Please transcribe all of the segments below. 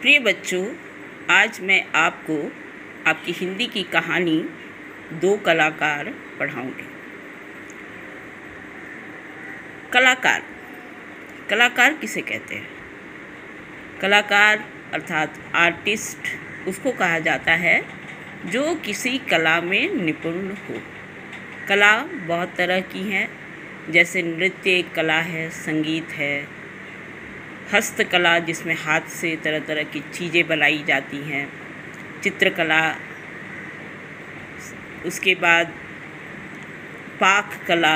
प्रिय बच्चों, आज मैं आपको आपकी हिंदी की कहानी दो कलाकार पढ़ाऊंगी। कलाकार किसे कहते हैं? कलाकार अर्थात आर्टिस्ट उसको कहा जाता है जो किसी कला में निपुण हो। कला बहुत तरह की हैं, जैसे नृत्य एक कला है, संगीत है, हस्तकला जिसमें हाथ से तरह तरह की चीज़ें बनाई जाती हैं, चित्रकला, उसके बाद पाक कला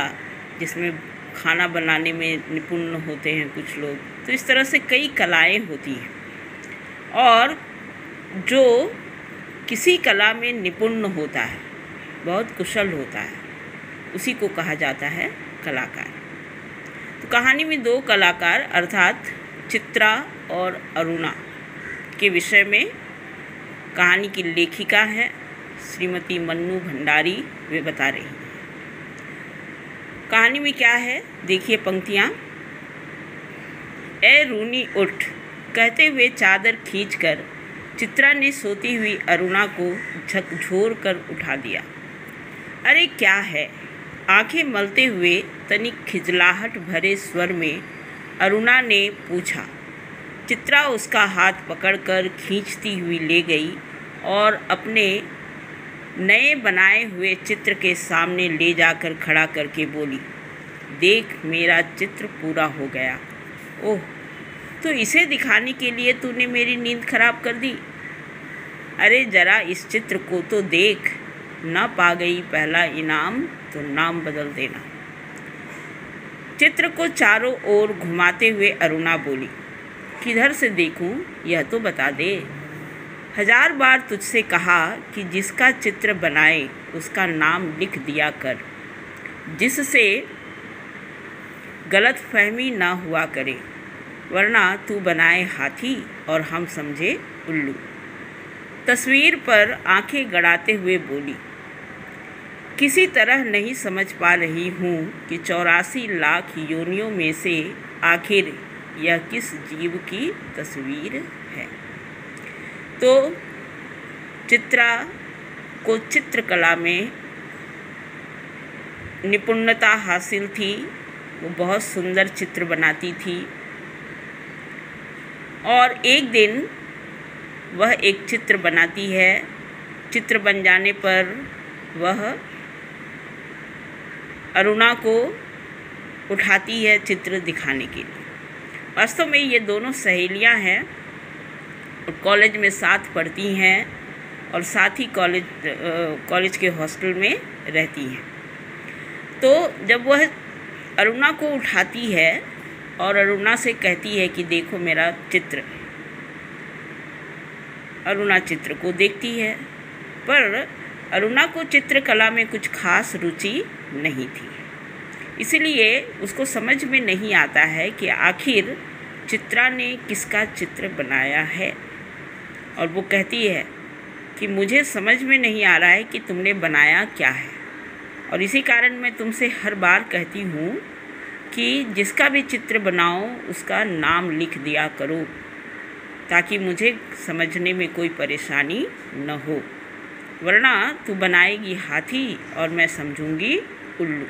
जिसमें खाना बनाने में निपुण होते हैं कुछ लोग। तो इस तरह से कई कलाएं होती हैं और जो किसी कला में निपुण होता है, बहुत कुशल होता है, उसी को कहा जाता है कलाकार। तो कहानी में दो कलाकार अर्थात चित्रा और अरुणा के विषय में कहानी की लेखिका है श्रीमती मन्नू भंडारी, वे बता रही हैं। कहानी में क्या है, देखिए पंक्तियाँ। ए रूनी उठ, कहते हुए चादर खींचकर चित्रा ने सोती हुई अरुणा को झकझोर कर उठा दिया। अरे क्या है? आंखें मलते हुए तनिक खिजलाहट भरे स्वर में अरुणा ने पूछा। चित्रा उसका हाथ पकड़कर खींचती हुई ले गई और अपने नए बनाए हुए चित्र के सामने ले जाकर खड़ा करके बोली, देख मेरा चित्र पूरा हो गया। ओह, तो इसे दिखाने के लिए तूने मेरी नींद खराब कर दी। अरे जरा इस चित्र को तो देख, न पा गई पहला इनाम तो नाम बदल देना। चित्र को चारों ओर घुमाते हुए अरुणा बोली, किधर से देखूं, यह तो बता दे। 1000 बार तुझसे कहा कि जिसका चित्र बनाए उसका नाम लिख दिया कर, जिससे गलत फहमी ना हुआ करे, वरना तू बनाए हाथी और हम समझे उल्लू। तस्वीर पर आंखें गड़ाते हुए बोली, किसी तरह नहीं समझ पा रही हूँ कि 84 लाख योनियों में से आखिर यह किस जीव की तस्वीर है। तो चित्रा को चित्रकला में निपुणता हासिल थी, वो बहुत सुंदर चित्र बनाती थी और एक दिन वह एक चित्र बनाती है। चित्र बन जाने पर वह अरुणा को उठाती है चित्र दिखाने के लिए। वास्तव में ये दोनों सहेलियां हैं और कॉलेज में साथ पढ़ती हैं और साथ ही कॉलेज के हॉस्टल में रहती हैं। तो जब वह अरुणा को उठाती है और अरुणा से कहती है कि देखो मेरा चित्र, अरुणा चित्र को देखती है, पर अरुणा को चित्रकला में कुछ खास रुचि नहीं थी, इसलिए उसको समझ में नहीं आता है कि आखिर चित्रा ने किसका चित्र बनाया है। और वो कहती है कि मुझे समझ में नहीं आ रहा है कि तुमने बनाया क्या है, और इसी कारण मैं तुमसे हर बार कहती हूँ कि जिसका भी चित्र बनाओ उसका नाम लिख दिया करो, ताकि मुझे समझने में कोई परेशानी न हो, वरना तू बनाएगी हाथी और मैं समझूंगी उल्लू।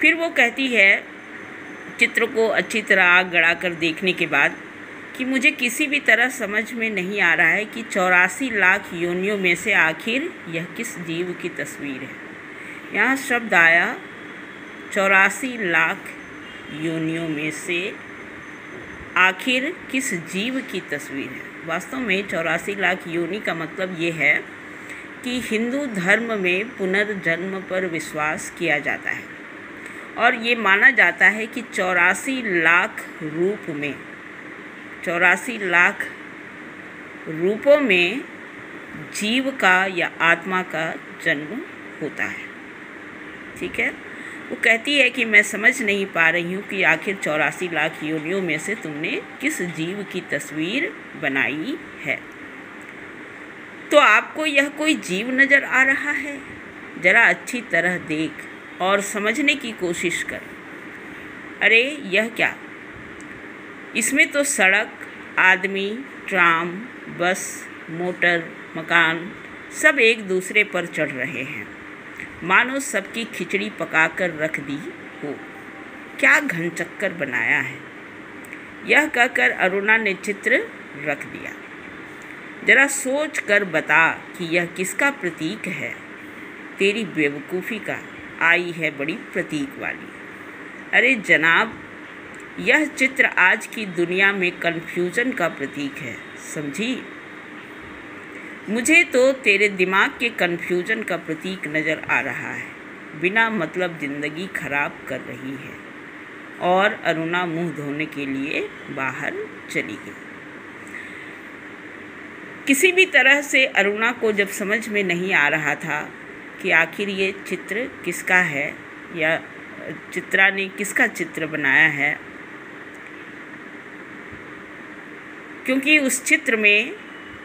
फिर वो कहती है चित्र को अच्छी तरह आग गड़ाकर देखने के बाद कि मुझे किसी भी तरह समझ में नहीं आ रहा है कि 84 लाख योनियों में से आखिर यह किस जीव की तस्वीर है। यहाँ शब्द आया 84 लाख योनियों में से आखिर किस जीव की तस्वीर है। वास्तव में 84 लाख योनि का मतलब ये है कि हिंदू धर्म में पुनर्जन्म पर विश्वास किया जाता है और ये माना जाता है कि 84 लाख रूप में 84 लाख रूपों में जीव का या आत्मा का जन्म होता है। ठीक है, वो कहती है कि मैं समझ नहीं पा रही हूँ कि आखिर 84 लाख योनियों में से तुमने किस जीव की तस्वीर बनाई है। तो आपको यह कोई जीव नज़र आ रहा है? ज़रा अच्छी तरह देख और समझने की कोशिश कर। अरे यह क्या? इसमें तो सड़क, आदमी, ट्राम, बस, मोटर, मकान सब एक दूसरे पर चढ़ रहे हैं, मानो सबकी खिचड़ी पकाकर रख दी हो। क्या घनचक्कर बनाया है। यह कहकर अरुणा ने चित्र रख दिया। जरा सोच कर बता कि यह किसका प्रतीक है। तेरी बेवकूफ़ी का, आई है बड़ी प्रतीक वाली। अरे जनाब, यह चित्र आज की दुनिया में कन्फ्यूज़न का प्रतीक है, समझी। मुझे तो तेरे दिमाग के कन्फ्यूज़न का प्रतीक नज़र आ रहा है। बिना मतलब ज़िंदगी खराब कर रही है। और अरुणा मुंह धोने के लिए बाहर चली गई। किसी भी तरह से अरुणा को जब समझ में नहीं आ रहा था कि आखिर ये चित्र किसका है या चित्रा ने किसका चित्र बनाया है, क्योंकि उस चित्र में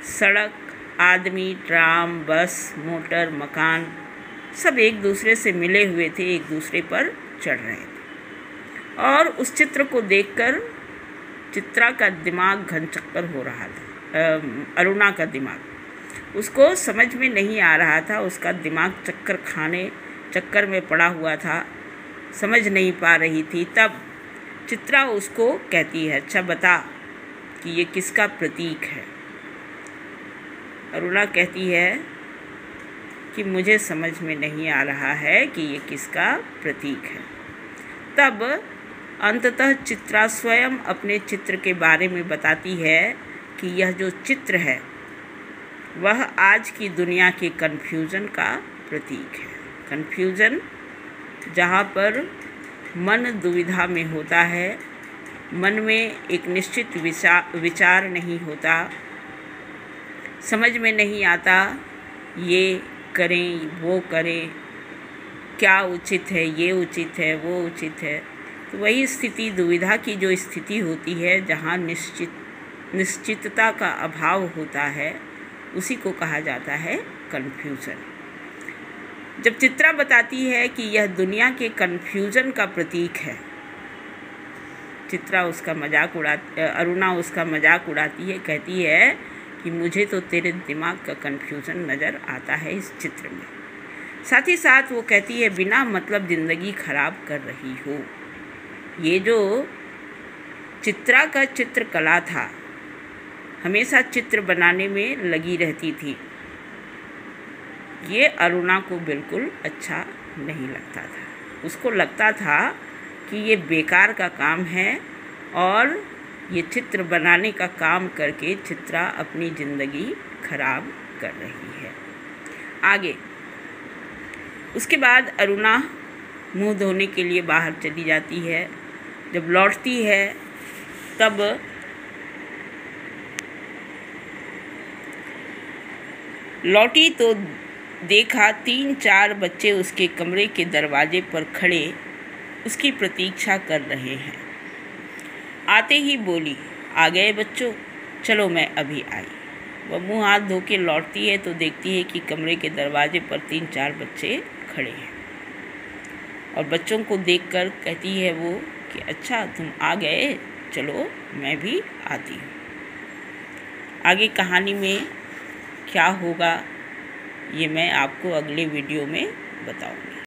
सड़क, आदमी, ट्राम, बस, मोटर, मकान सब एक दूसरे से मिले हुए थे, एक दूसरे पर चढ़ रहे थे। और उस चित्र को देखकर चित्रा का दिमाग घनचक्कर हो रहा था। अरुणा का दिमाग, उसको समझ में नहीं आ रहा था। उसका दिमाग चक्कर में पड़ा हुआ था, समझ नहीं पा रही थी। तब चित्रा उसको कहती है, अच्छा बता कि ये किसका प्रतीक है। अरुणा कहती है कि मुझे समझ में नहीं आ रहा है कि ये किसका प्रतीक है। तब अंततः चित्रा स्वयं अपने चित्र के बारे में बताती है कि यह जो चित्र है वह आज की दुनिया के कन्फ्यूज़न का प्रतीक है। कन्फ्यूज़न जहाँ पर मन दुविधा में होता है, मन में एक निश्चित विचार नहीं होता, समझ में नहीं आता ये करें वो करें, क्या उचित है, ये उचित है वो उचित है। तो वही स्थिति, दुविधा की जो स्थिति होती है, जहाँ निश्चितता का अभाव होता है, उसी को कहा जाता है कन्फ्यूज़न। जब चित्रा बताती है कि यह दुनिया के कन्फ्यूज़न का प्रतीक है, चित्रा उसका मजाक अरुणा उसका मजाक उड़ाती है, कहती है कि मुझे तो तेरे दिमाग का कन्फ्यूज़न नज़र आता है इस चित्र में। साथ ही साथ वो कहती है, बिना मतलब ज़िंदगी खराब कर रही हो। ये जो चित्रा का चित्रकला था, हमेशा चित्र बनाने में लगी रहती थी, ये अरुणा को बिल्कुल अच्छा नहीं लगता था। उसको लगता था कि ये बेकार का काम है और ये चित्र बनाने का काम करके चित्रा अपनी ज़िंदगी खराब कर रही है। आगे उसके बाद अरुणा मुंह धोने के लिए बाहर चली जाती है। जब लौटती है तब लौटी तो देखा 3-4 बच्चे उसके कमरे के दरवाजे पर खड़े उसकी प्रतीक्षा कर रहे हैं। आते ही बोली, आ गए बच्चों, चलो मैं अभी आई। वह मुंह हाथ धो के लौटती है तो देखती है कि कमरे के दरवाजे पर 3-4 बच्चे खड़े हैं और बच्चों को देखकर कहती है वो कि अच्छा तुम आ गए, चलो मैं भी आती हूँ। आगे कहानी में क्या होगा ये मैं आपको अगले वीडियो में बताऊँगी।